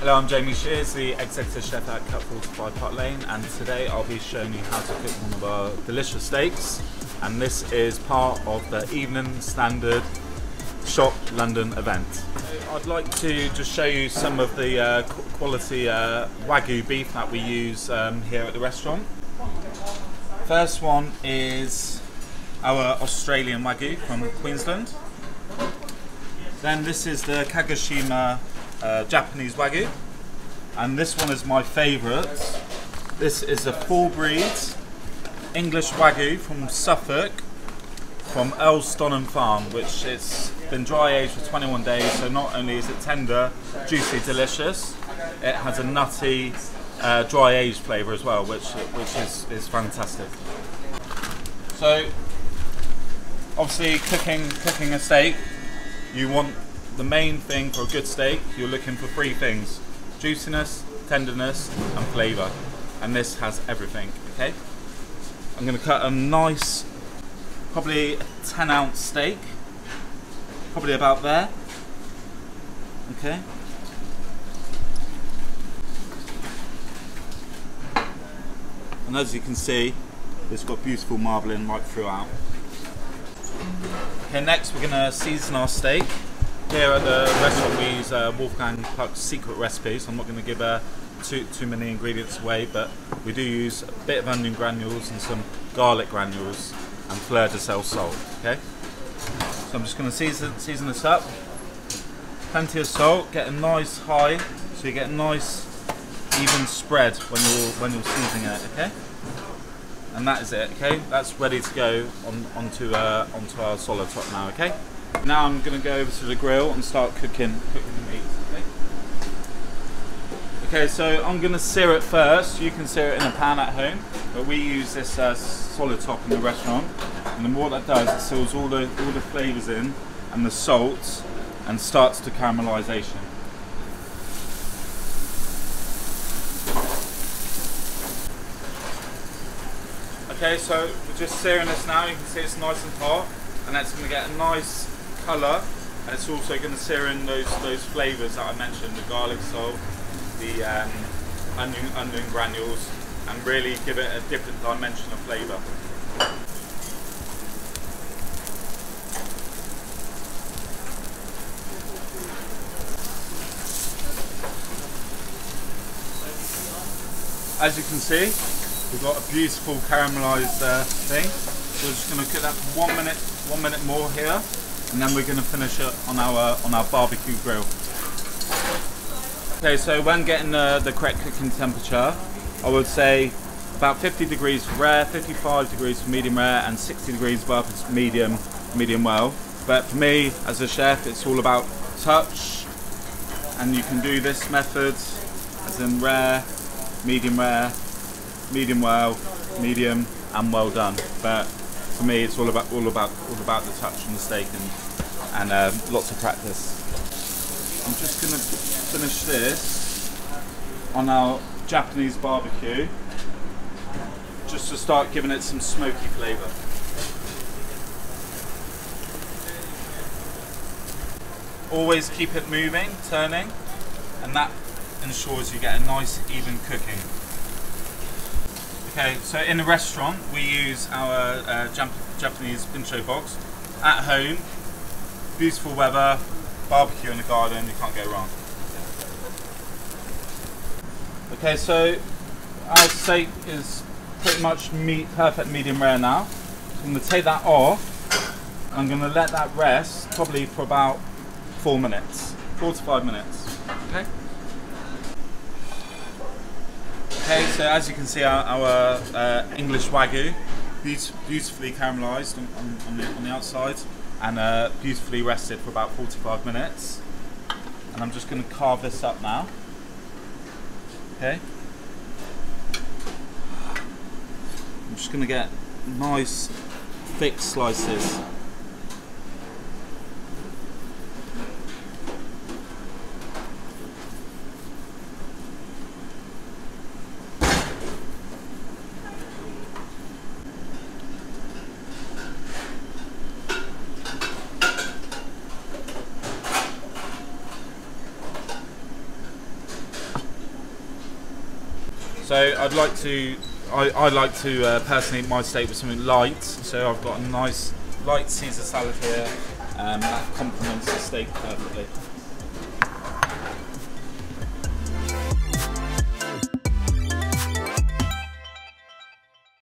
Hello, I'm Jamie Shears, the Executive Chef at Cut 45 Park Lane, and today I'll be showing you how to cook one of our delicious steaks, and this is part of the Evening Standard Shop London event. I'd like to just show you some of the quality Wagyu beef that we use here at the restaurant. First one is our Australian Wagyu from Queensland. Then this is the Kagoshima Japanese Wagyu, and this one is my favourite. This is a full breed English Wagyu from Suffolk, from Earlston Farm, which it's been dry aged for 21 days, so not only is it tender, juicy, delicious, it has a nutty dry aged flavour as well, which is fantastic. So obviously cooking a steak, you want the main thing for a good steak, you're looking for three things: juiciness, tenderness and flavour, and this has everything. Okay, I'm going to cut a nice, probably a 10-ounce steak, probably about there. Okay, and as you can see, it's got beautiful marbling right throughout. Okay, next we're going to season our steak. Here at the restaurant we use Wolfgang Puck's secret recipe, so I'm not going to give too many ingredients away, but we do use a bit of onion granules and some garlic granules and fleur de sel salt. Okay, so I'm just going to season this up. Plenty of salt, get a nice high, so you get a nice even spread when you're seasoning it. Okay, and that is it. Okay, that's ready to go onto our solid top now. Okay. Now I'm going to go over to the grill and start cooking the meat. Okay, so I'm going to sear it first. You can sear it in a pan at home, but we use this solid top in the restaurant. And then what that does, it seals all the flavours in and the salt, and starts the caramelisation. Okay, so we're just searing this now. You can see it's nice and hot, and that's going to get a nice colour, and it's also going to sear in those flavours that I mentioned, the garlic salt, the onion granules, and really give it a different dimension of flavour. As you can see, we've got a beautiful caramelised thing. So we're just going to cook that for 1 minute more here, and then we're going to finish it on our barbecue grill. Okay, so when getting the correct cooking temperature, I would say about 50 degrees for rare, 55 degrees for medium rare, and 60 degrees above it's medium well. But for me, as a chef, it's all about touch, and you can do this method as in rare, medium well, medium, and well done. But for me, it's all about the touch on the steak and lots of practice. I'm just going to finish this on our Japanese barbecue, just to start giving it some smoky flavour. Always keep it moving, turning, and that ensures you get a nice even cooking. Okay, so in the restaurant we use our Japanese pincho box. At home, beautiful weather, barbecue in the garden, you can't go wrong. Okay, so our steak is pretty much perfect medium rare now. So I'm going to take that off. I'm going to let that rest probably for about 4 minutes, 4 to 5 minutes. Okay. Okay, so as you can see, our English Wagyu, beautifully caramelised on the outside, and beautifully rested for about 45 minutes. And I'm just going to carve this up now. Okay. I'm just going to get nice thick slices. So I like to personally eat my steak with something light. So I've got a nice light Caesar salad here that complements the steak perfectly.